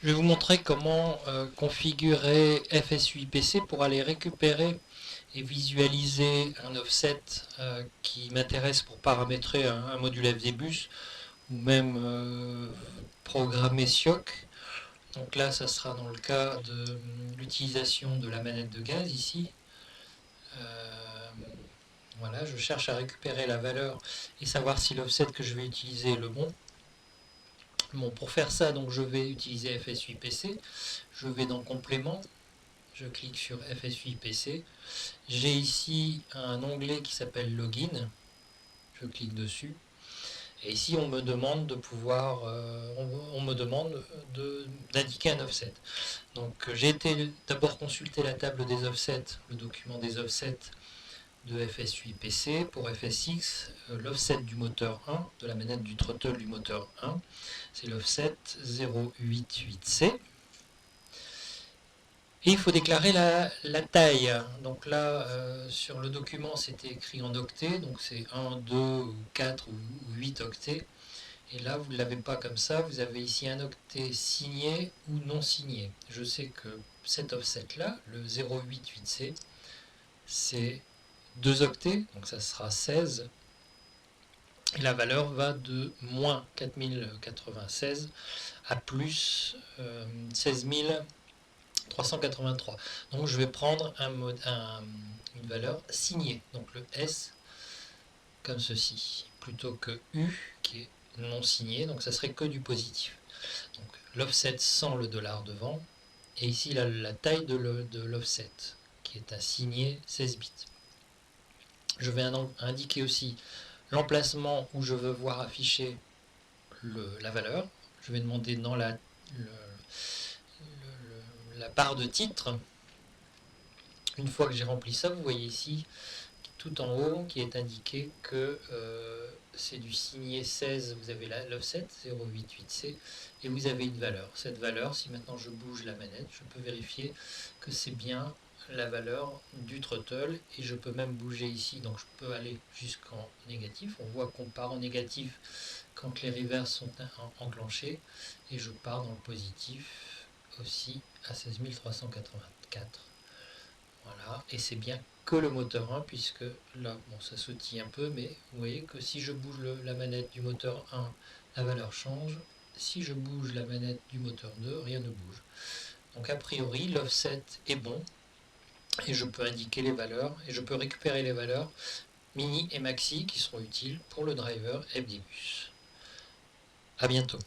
Je vais vous montrer comment configurer FSUI PC pour aller récupérer et visualiser un offset qui m'intéresse pour paramétrer un module FDBus ou même programmer SIOC. Donc là, ça sera dans le cas de l'utilisation de la manette de gaz ici. Voilà, je cherche à récupérer la valeur et savoir si l'offset que je vais utiliser est le bon. Bon, pour faire ça, donc je vais utiliser FSUI PC. Je vais dans Complément, je clique sur FSUI PC. J'ai ici un onglet qui s'appelle Login. Je clique dessus. Et ici, on me demande de pouvoir, on me demande d'indiquer un offset. Donc, j'ai été d'abord consulter la table des offsets, le document des offsets de FSUI PC. Pour FSX, l'offset du moteur 1, de la manette du throttle du moteur 1, c'est l'offset 088C. Et il faut déclarer la taille. Donc là, sur le document, c'était écrit en octets, donc c'est 1, 2, ou 4 ou 8 octets. Et là, vous ne l'avez pas comme ça, vous avez ici un octet signé ou non signé. Je sais que cet offset-là, le 088C, c'est 2 octets, donc ça sera 16. Et la valeur va de moins 4096 à plus 16383. Donc je vais prendre une valeur signée, donc le S comme ceci, plutôt que U qui est non signé, donc ça serait que du positif. Donc l'offset sans le dollar devant, et ici la taille de l'offset qui est à signer 16 bits. Je vais indiquer aussi l'emplacement où je veux voir afficher la valeur. Je vais demander dans la barre de titre. Une fois que j'ai rempli ça, vous voyez ici tout en haut qui est indiqué que c'est du signé 16, vous avez l'offset 088C et vous avez une valeur. Cette valeur, si maintenant je bouge la manette, je peux vérifier que c'est bien la valeur du throttle et je peux même bouger ici, donc je peux aller jusqu'en négatif. On voit qu'on part en négatif quand les revers sont enclenchés et je pars dans le positif aussi à 16384. Voilà, et c'est bien que le moteur 1 puisque là, bon, ça sautille un peu, mais vous voyez que si je bouge la manette du moteur 1, la valeur change. Si je bouge la manette du moteur 2, rien ne bouge. Donc a priori, l'offset est bon et je peux indiquer les valeurs et je peux récupérer les valeurs mini et maxi qui seront utiles pour le driver FDBus. A bientôt.